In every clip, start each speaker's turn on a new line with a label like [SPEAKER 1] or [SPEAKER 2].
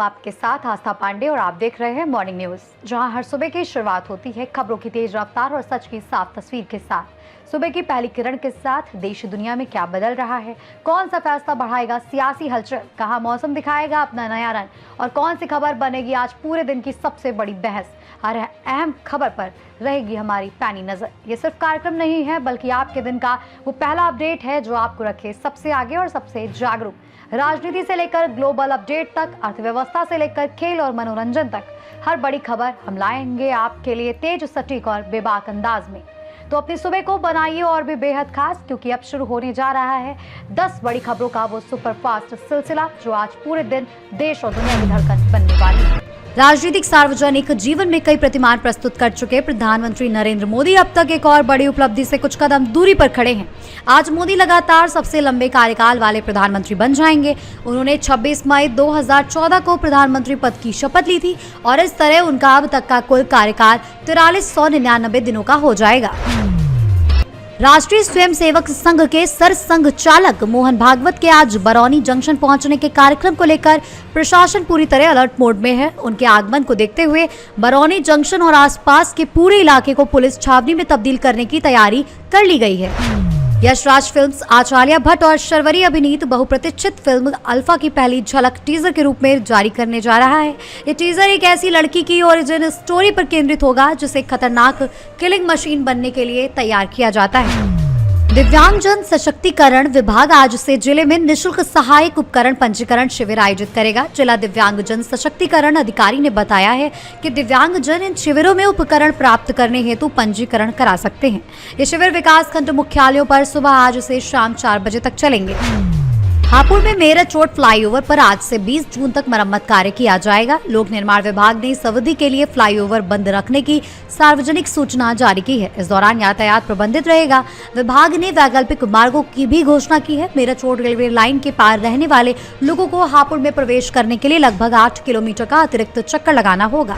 [SPEAKER 1] आपके साथ आस्था पांडे और आप देख रहे हैं मॉर्निंग न्यूज, जहां हर सुबह की शुरुआत होती है खबरों की तेज रफ्तार और सच की साफ तस्वीर के साथ। सुबह की पहली किरण के साथ देश दुनिया में क्या बदल रहा है, कौन सा फैसला बढ़ाएगा सियासी हलचल, कहां मौसम दिखाएगा अपना नया रंग और कौन सी खबर बनेगी आज पूरे दिन की सबसे बड़ी बहस। हर अहम खबर पर रहेगी हमारी पैनी नजर। ये सिर्फ कार्यक्रम नहीं है बल्कि आपके दिन का वो पहला अपडेट है जो आपको रखे सबसे आगे और सबसे जागरूक। राजनीति से लेकर ग्लोबल अपडेट तक, अर्थव्यवस्था से लेकर खेल और मनोरंजन तक हर बड़ी खबर हम लाएंगे आपके लिए तेज, सटीक और बेबाक अंदाज में। तो अपनी सुबह को बनाइए और भी बेहद खास, क्योंकि अब शुरू होने जा रहा है 10 बड़ी खबरों का वो सुपरफास्ट सिलसिला जो आज पूरे दिन देश और दुनिया की धड़कन बनने वाली है। राजनीतिक सार्वजनिक जीवन में कई प्रतिमान प्रस्तुत कर चुके प्रधानमंत्री नरेंद्र मोदी अब तक एक और बड़ी उपलब्धि से कुछ कदम दूरी पर खड़े हैं। आज मोदी लगातार सबसे लंबे कार्यकाल वाले प्रधानमंत्री बन जाएंगे। उन्होंने 26 मई 2014 को प्रधानमंत्री पद की शपथ ली थी और इस तरह उनका अब तक का कुल कार्यकाल 4399 दिनों का हो जाएगा। राष्ट्रीय स्वयंसेवक संघ के सरसंघ चालक मोहन भागवत के आज बरौनी जंक्शन पहुंचने के कार्यक्रम को लेकर प्रशासन पूरी तरह अलर्ट मोड में है। उनके आगमन को देखते हुए बरौनी जंक्शन और आसपास के पूरे इलाके को पुलिस छावनी में तब्दील करने की तैयारी कर ली गई है। यशराज फिल्म्स आचार्य भट्ट और शर्वरी अभिनीत बहुप्रतीक्षित फिल्म अल्फा की पहली झलक टीजर के रूप में जारी करने जा रहा है। ये टीजर एक ऐसी लड़की की ओरिजिन स्टोरी पर केंद्रित होगा जिसे खतरनाक किलिंग मशीन बनने के लिए तैयार किया जाता है। दिव्यांगजन सशक्तिकरण विभाग आज से जिले में निशुल्क सहायक उपकरण पंजीकरण शिविर आयोजित करेगा। जिला दिव्यांगजन सशक्तिकरण अधिकारी ने बताया है कि दिव्यांगजन इन शिविरों में उपकरण प्राप्त करने हेतु पंजीकरण करा सकते हैं। ये शिविर विकास खंड मुख्यालयों पर सुबह आज से शाम 4 बजे तक चलेंगे। हापुड़ में मेरठ रोड फ्लाईओवर पर आज से 20 जून तक मरम्मत कार्य किया जाएगा। लोक निर्माण विभाग ने इस अवधि के लिए फ्लाईओवर बंद रखने की सार्वजनिक सूचना जारी की है। इस दौरान यातायात प्रबंधित रहेगा। विभाग ने वैकल्पिक मार्गों की भी घोषणा की है। मेरठ रोड रेलवे लाइन के पार रहने वाले लोगों को हापुड़ में प्रवेश करने के लिए लगभग 8 किलोमीटर का अतिरिक्त चक्कर लगाना होगा।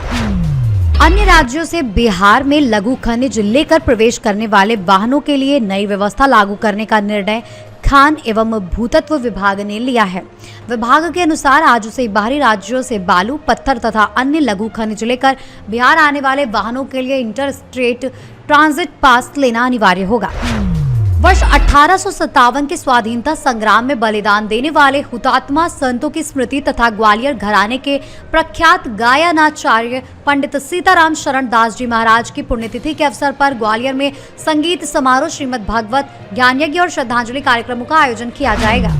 [SPEAKER 1] अन्य राज्यों से बिहार में लघु खनिज लेकर प्रवेश करने वाले वाहनों के लिए नई व्यवस्था लागू करने का निर्णय खान एवं भूतत्व विभाग ने लिया है। विभाग के अनुसार आज से बाहरी राज्यों से बालू, पत्थर तथा अन्य लघु खनिज लेकर बिहार आने वाले वाहनों के लिए इंटर स्टेट ट्रांजिट पास लेना अनिवार्य होगा। वर्ष 1857 के स्वाधीनता संग्राम में बलिदान देने वाले हुतात्मा संतों की स्मृति तथा ग्वालियर घराने के प्रख्यात गायनाचार्य पंडित सीताराम शरण दास जी महाराज की पुण्यतिथि के अवसर पर ग्वालियर में संगीत समारोह, श्रीमद् भागवत ज्ञान यज्ञ और श्रद्धांजलि कार्यक्रमों का आयोजन किया जाएगा।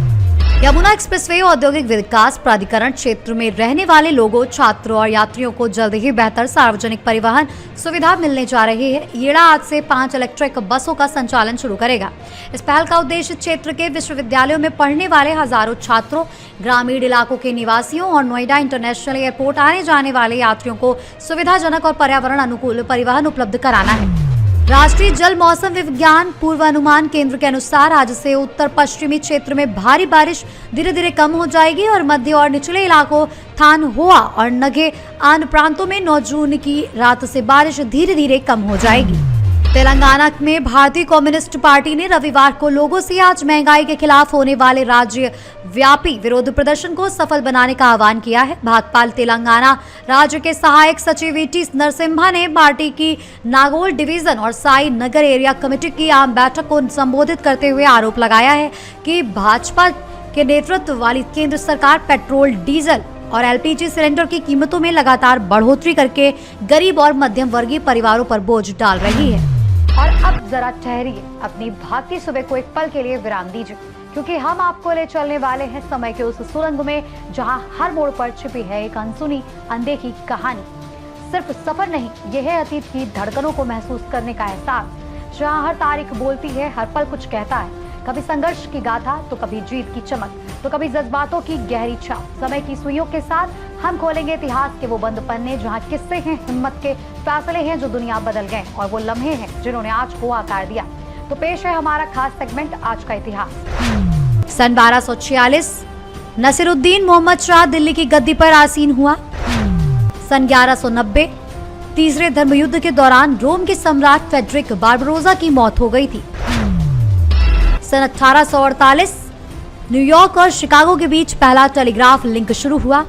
[SPEAKER 1] यमुना एक्सप्रेसवे औद्योगिक विकास प्राधिकरण क्षेत्र में रहने वाले लोगों, छात्रों और यात्रियों को जल्द ही बेहतर सार्वजनिक परिवहन सुविधा मिलने जा रही है। येड़ा आज से 5 इलेक्ट्रिक बसों का संचालन शुरू करेगा। इस पहल का उद्देश्य क्षेत्र के विश्वविद्यालयों में पढ़ने वाले हजारों छात्रों, ग्रामीण इलाकों के निवासियों और नोएडा इंटरनेशनल एयरपोर्ट आने जाने वाले यात्रियों को सुविधाजनक और पर्यावरण अनुकूल परिवहन उपलब्ध कराना है। राष्ट्रीय जल मौसम विज्ञान पूर्वानुमान केंद्र के अनुसार आज से उत्तर पश्चिमी क्षेत्र में भारी बारिश धीरे धीरे कम हो जाएगी और मध्य और निचले इलाकों थान हुआ और नगे आन प्रांतों में 9 जून की रात से बारिश धीरे धीरे कम हो जाएगी। तेलंगाना में भारतीय कम्युनिस्ट पार्टी ने रविवार को लोगों से आज महंगाई के खिलाफ होने वाले राज्य व्यापी विरोध प्रदर्शन को सफल बनाने का आह्वान किया है। भाकपा तेलंगाना राज्य के सहायक सचिव ईटी नरसिम्हा ने पार्टी की नागौल डिवीजन और साई नगर एरिया कमेटी की आम बैठक को संबोधित करते हुए आरोप लगाया है कि भाजपा के नेतृत्व वाली केंद्र सरकार पेट्रोल, डीजल और एलपीजी सिलेंडर की कीमतों में लगातार बढ़ोतरी करके गरीब और मध्यम वर्गीय परिवारों पर बोझ डाल रही है। और अब जरा ठहरिए, अपनी भागती सुबह को एक पल के लिए विराम दीजिए, क्योंकि हम आपको ले चलने वाले हैं समय के उस सुरंग में जहां हर मोड़ पर छिपी है एक अनसुनी, अनदेखी कहानी। सिर्फ सफर नहीं, यह है अतीत की धड़कनों को महसूस करने का एहसास, जहां हर तारीख बोलती है, हर पल कुछ कहता है। कभी संघर्ष की गाथा, तो कभी जीत की चमक, तो कभी जज्बातों की गहरी छाप। समय की सुइयों के साथ हम खोलेंगे इतिहास के वो बंद पन्ने जहां किस्से हैं, हिम्मत के फैसले हैं जो दुनिया बदल गए और वो लम्हे हैं जिन्होंने आज को आकार दिया। तो पेश है हमारा खास सेगमेंट, आज का इतिहास। सन 1246 नसीरुद्दीन मोहम्मद शाह दिल्ली की गद्दी पर आसीन हुआ। सन 1190 तीसरे धर्मयुद्ध के दौरान रोम के सम्राट फेडरिक बारबरोसा की मौत हो गई थी। सन 1848 न्यूयॉर्क और शिकागो के बीच पहला टेलीग्राफ लिंक शुरू हुआ।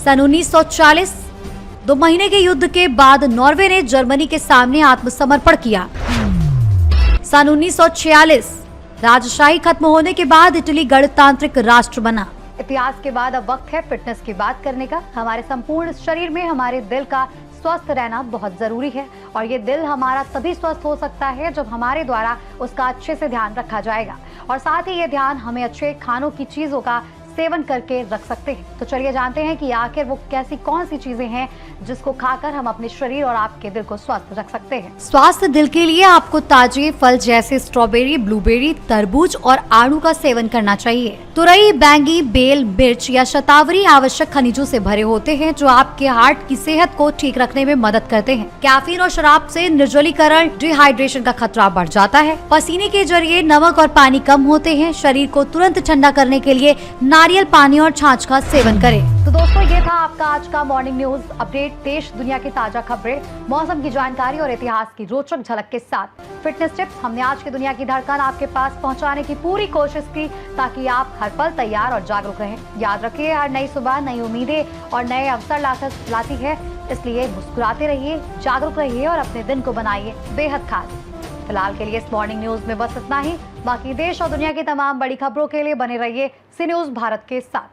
[SPEAKER 1] सन 1940 2 महीने के युद्ध के बाद नॉर्वे ने जर्मनी के सामने आत्मसमर्पण किया। सन 1946 राजशाही खत्म होने के बाद इटली गणतांत्रिक राष्ट्र बना। इतिहास के बाद अब वक्त है फिटनेस की बात करने का। हमारे संपूर्ण शरीर में हमारे दिल का स्वस्थ रहना बहुत जरूरी है और ये दिल हमारा तभी स्वस्थ हो सकता है जब हमारे द्वारा उसका अच्छे से ध्यान रखा जाएगा और साथ ही ये ध्यान हमें अच्छे खानों की चीजों का सेवन करके रख सकते हैं। तो चलिए जानते हैं कि आखिर वो कौन सी चीजें हैं जिसको खाकर हम अपने शरीर और आपके दिल को स्वस्थ रख सकते हैं। स्वास्थ्य दिल के लिए आपको ताजे फल जैसे स्ट्रॉबेरी, ब्लूबेरी, तरबूज और आड़ू का सेवन करना चाहिए। तुरई, बैंगी, बेल, मिर्च या शतावरी आवश्यक खनिजों से भरे होते हैं जो आपके हार्ट की सेहत को ठीक रखने में मदद करते हैं। कैफीन और शराब से निर्जलीकरण, डिहाइड्रेशन का खतरा बढ़ जाता है। पसीने के जरिए नमक और पानी कम होते हैं। शरीर को तुरंत ठंडा करने के लिए नारियल पानी और छाछ का सेवन करें। तो दोस्तों, ये था आपका आज का मॉर्निंग न्यूज अपडेट। देश दुनिया की ताजा खबरें, मौसम की जानकारी और इतिहास की रोचक झलक के साथ फिटनेस टिप्स हमने आज की दुनिया की धड़कन आपके पास पहुंचाने की पूरी कोशिश की ताकि आप हर पल तैयार और जागरूक रहें। याद रखिए, हर नई सुबह नई उम्मीदें और नए अवसर लाती है, इसलिए मुस्कुराते रहिए, जागरूक रहिए और अपने दिन को बनाइए बेहद खास। फिलहाल के लिए इस मॉर्निंग न्यूज में बस इतना ही। बाकी देश और दुनिया की तमाम बड़ी खबरों के लिए बने रहिए सी न्यूज भारत के साथ।